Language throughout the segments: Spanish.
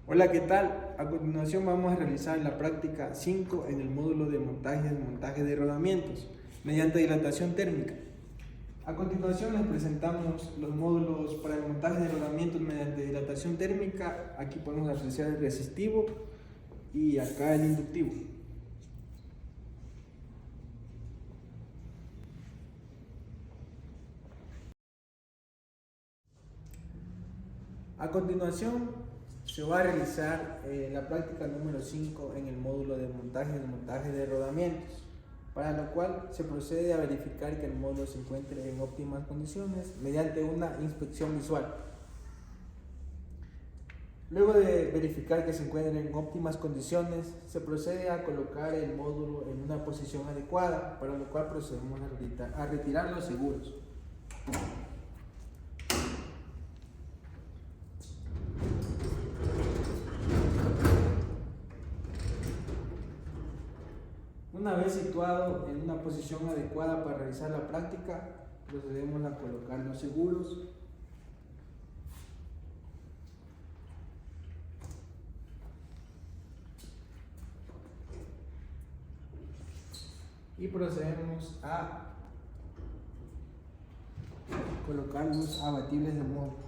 Hola, ¿qué tal? A continuación vamos a realizar la práctica 5 en el módulo de montaje y desmontaje de rodamientos mediante dilatación térmica. A continuación les presentamos los módulos para el montaje de rodamientos mediante dilatación térmica. Aquí podemos apreciar el resistivo y acá el inductivo. A continuación se va a realizar la práctica número 5 en el módulo de montaje y desmontaje de rodamientos, para lo cual se procede a verificar que el módulo se encuentre en óptimas condiciones mediante una inspección visual. Luego de verificar que se encuentre en óptimas condiciones, se procede a colocar el módulo en una posición adecuada, para lo cual procedemos a retirar los seguros. Una vez situado en una posición adecuada para realizar la práctica, procedemos a colocar los seguros. Y procedemos a colocar los abatibles de modo.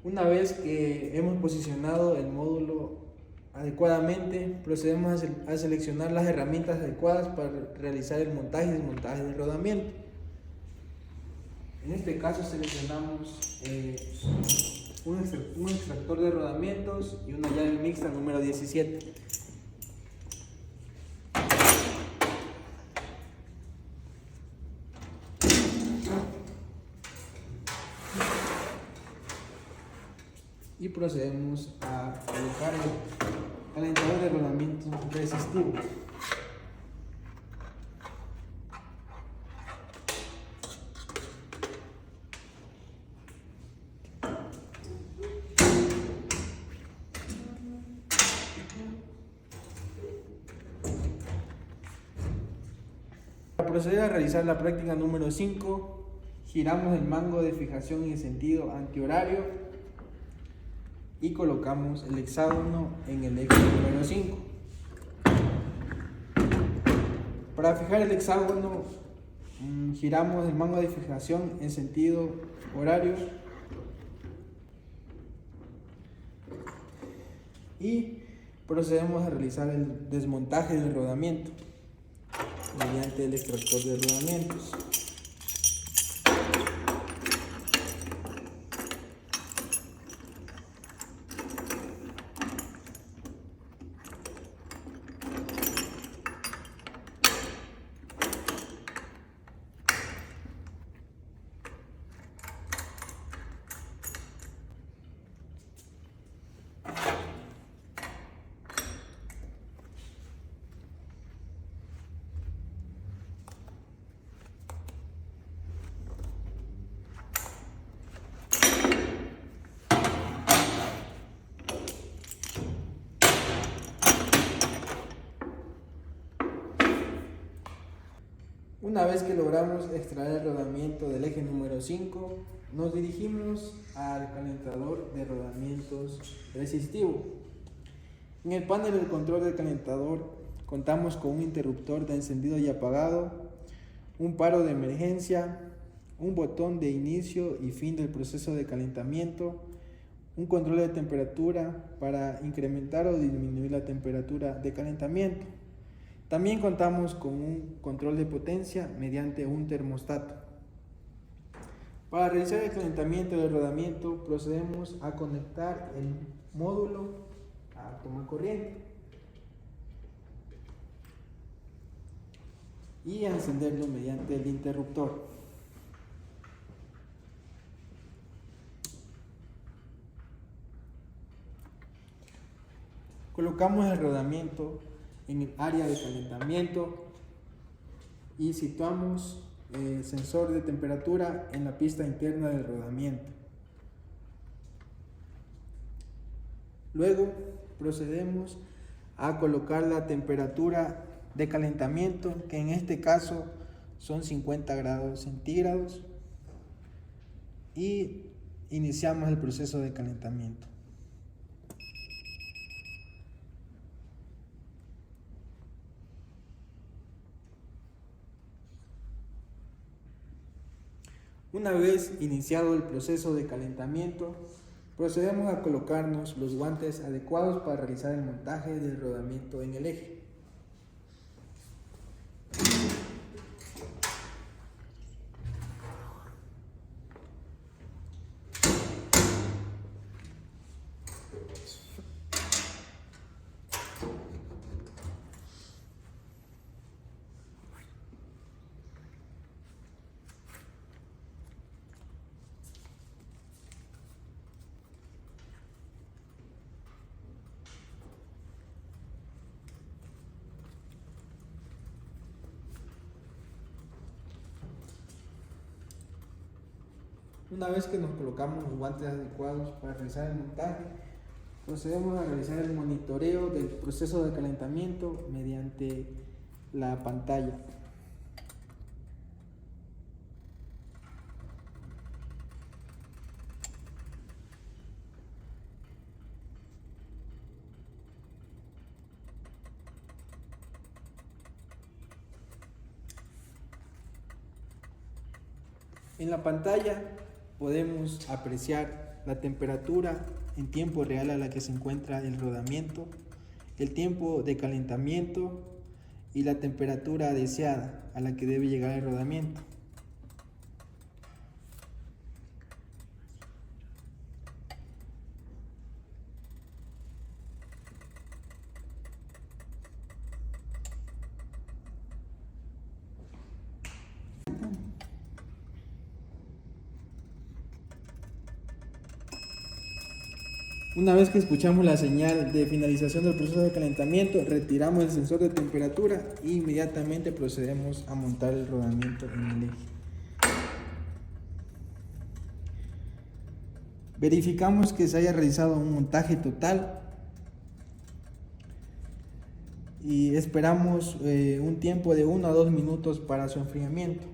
Una vez que hemos posicionado el módulo adecuadamente, procedemos a seleccionar las herramientas adecuadas para realizar el montaje y desmontaje del rodamiento. En este caso seleccionamos un extractor de rodamientos y una llave mixta número 17. Y procedemos a colocar el calentador de rodamientos resistivo. Para proceder a realizar la práctica número 5, giramos el mango de fijación en sentido antihorario y colocamos el hexágono en el eje número 5. Para fijar el hexágono, giramos el mango de fijación en sentido horario y procedemos a realizar el desmontaje del rodamiento mediante el extractor de rodamientos. Una vez que logramos extraer el rodamiento del eje número 5, nos dirigimos al calentador de rodamientos resistivo. En el panel de control del calentador contamos con un interruptor de encendido y apagado, un paro de emergencia, un botón de inicio y fin del proceso de calentamiento, un control de temperatura para incrementar o disminuir la temperatura de calentamiento. También contamos con un control de potencia mediante un termostato. Para realizar el calentamiento del rodamiento, procedemos a conectar el módulo a toma corriente y a encenderlo mediante el interruptor. Colocamos el rodamiento en el área de calentamiento y situamos el sensor de temperatura en la pista interna del rodamiento. Luego procedemos a colocar la temperatura de calentamiento, que en este caso son 50 grados centígrados, y iniciamos el proceso de calentamiento. Una vez iniciado el proceso de calentamiento, procedemos a colocarnos los guantes adecuados para realizar el montaje del rodamiento en el eje. Una vez que nos colocamos los guantes adecuados para realizar el montaje, procedemos a realizar el monitoreo del proceso de calentamiento mediante la pantalla. En la pantalla podemos apreciar la temperatura en tiempo real a la que se encuentra el rodamiento, el tiempo de calentamiento y la temperatura deseada a la que debe llegar el rodamiento. Una vez que escuchamos la señal de finalización del proceso de calentamiento, retiramos el sensor de temperatura e inmediatamente procedemos a montar el rodamiento en el eje. Verificamos que se haya realizado un montaje total y esperamos un tiempo de 1 a 2 minutos para su enfriamiento.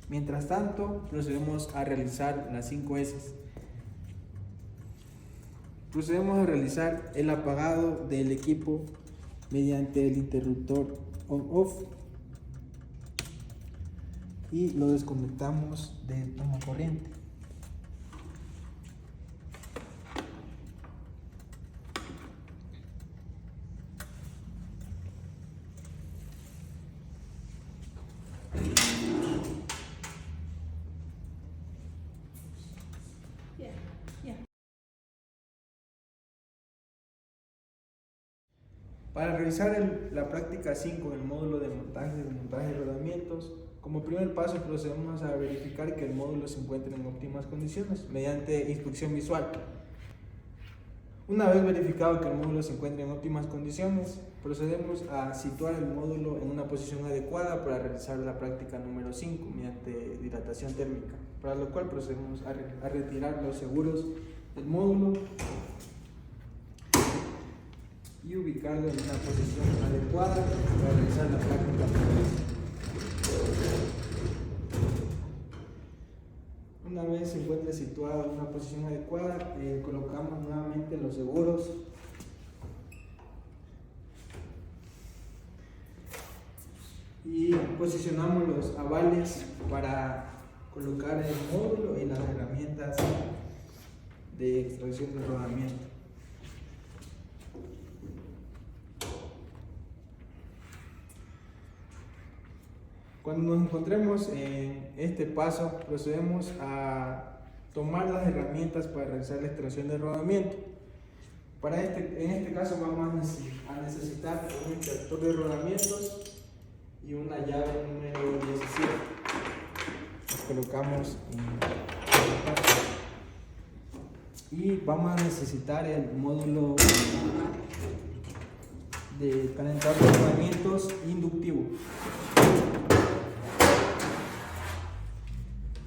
Mientras tanto, procedemos a realizar las 5 S. Procedemos a realizar el apagado del equipo mediante el interruptor on-off y lo desconectamos de toma corriente. Para realizar la práctica 5 del módulo de montaje de rodamientos, como primer paso procedemos a verificar que el módulo se encuentre en óptimas condiciones mediante inspección visual. Una vez verificado que el módulo se encuentra en óptimas condiciones, procedemos a situar el módulo en una posición adecuada para realizar la práctica número 5 mediante dilatación térmica, para lo cual procedemos a retirar los seguros del módulo y ubicarlo en una posición adecuada para realizar la práctica. Una vez se encuentre situado en una posición adecuada, colocamos nuevamente los seguros y posicionamos los avales para colocar el módulo y las herramientas de extracción del rodamiento. Cuando nos encontremos en este paso, procedemos a tomar las herramientas para realizar la extracción del rodamiento. En este caso vamos a necesitar un extractor de rodamientos y una llave número 17. Las colocamos y vamos a necesitar el módulo de calentador de rodamientos inductivo.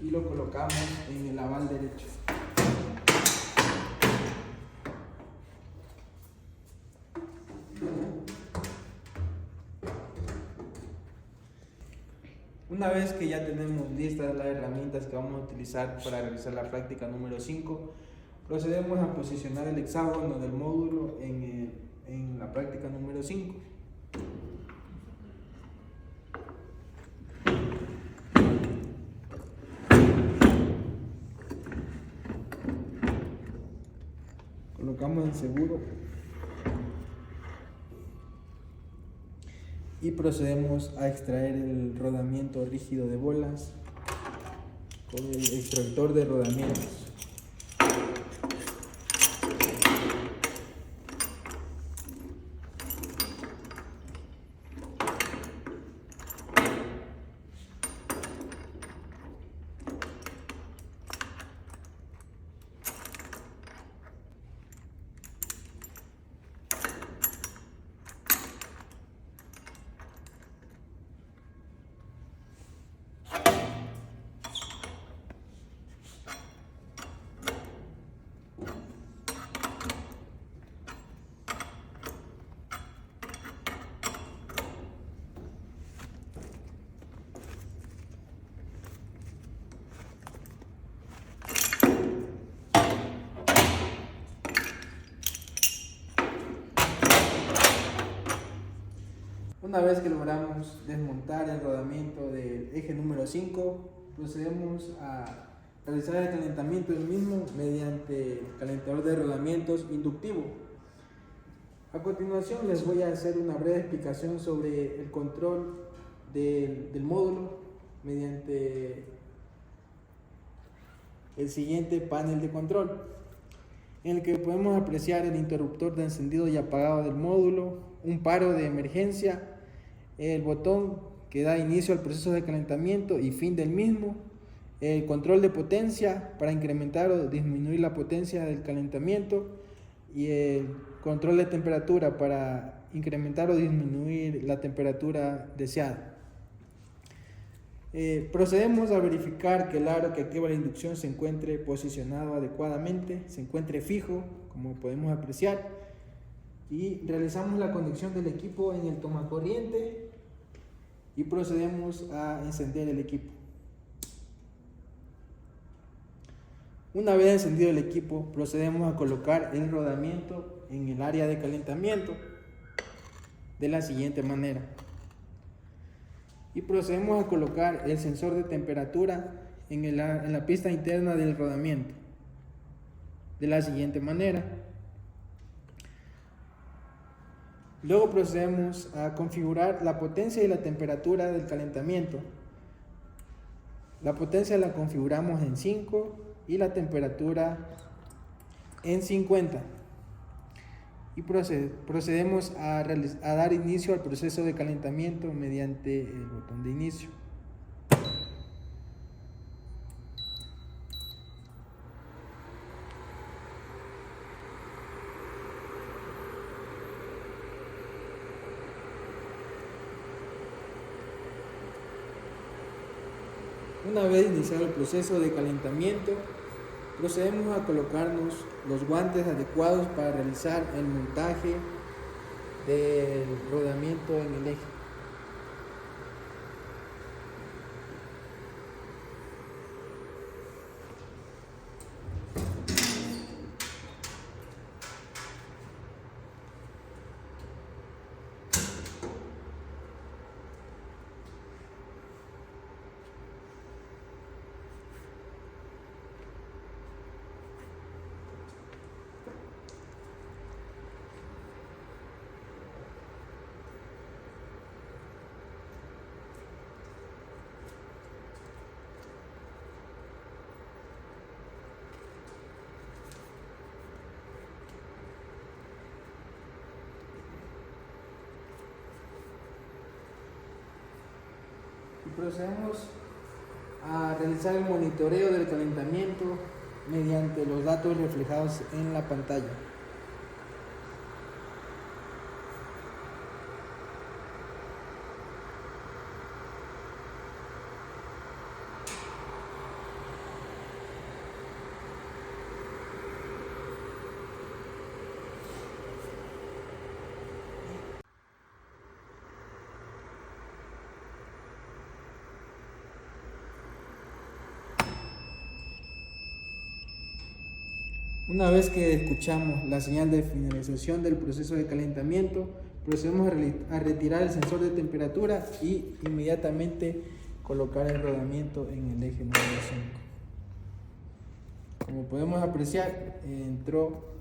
Y lo colocamos en el aval derecho. Una vez que ya tenemos listas las herramientas que vamos a utilizar para realizar la práctica número 5, procedemos a posicionar el hexágono del módulo en la práctica número 5. Colocamos en seguro y procedemos a extraer el rodamiento rígido de bolas con el extractor de rodamientos. Una vez que logramos desmontar el rodamiento del eje número 5, procedemos a realizar el calentamiento del mismo mediante calentador de rodamientos inductivo. A continuación les voy a hacer una breve explicación sobre el control del módulo mediante el siguiente panel de control, en el que podemos apreciar el interruptor de encendido y apagado del módulo, un paro de emergencia, el botón que da inicio al proceso de calentamiento y fin del mismo, el control de potencia para incrementar o disminuir la potencia del calentamiento y el control de temperatura para incrementar o disminuir la temperatura deseada. Procedemos a verificar que el aro que activa la inducción se encuentre posicionado adecuadamente, se encuentre fijo, como podemos apreciar, y realizamos la conexión del equipo en el tomacorriente y procedemos a encender el equipo. Una vez encendido el equipo, procedemos a colocar el rodamiento en el área de calentamiento de la siguiente manera. Y procedemos a colocar el sensor de temperatura en la pista interna del rodamiento de la siguiente manera. Luego procedemos a configurar la potencia y la temperatura del calentamiento. La potencia la configuramos en 5 y la temperatura en 50. Y procedemos a dar inicio al proceso de calentamiento mediante el botón de inicio. Una vez iniciado el proceso de calentamiento, procedemos a colocarnos los guantes adecuados para realizar el montaje del rodamiento en el eje. Procedemos a realizar el monitoreo del calentamiento mediante los datos reflejados en la pantalla. Una vez que escuchamos la señal de finalización del proceso de calentamiento, procedemos a retirar el sensor de temperatura y inmediatamente colocar el rodamiento en el eje número 5. Como podemos apreciar, entró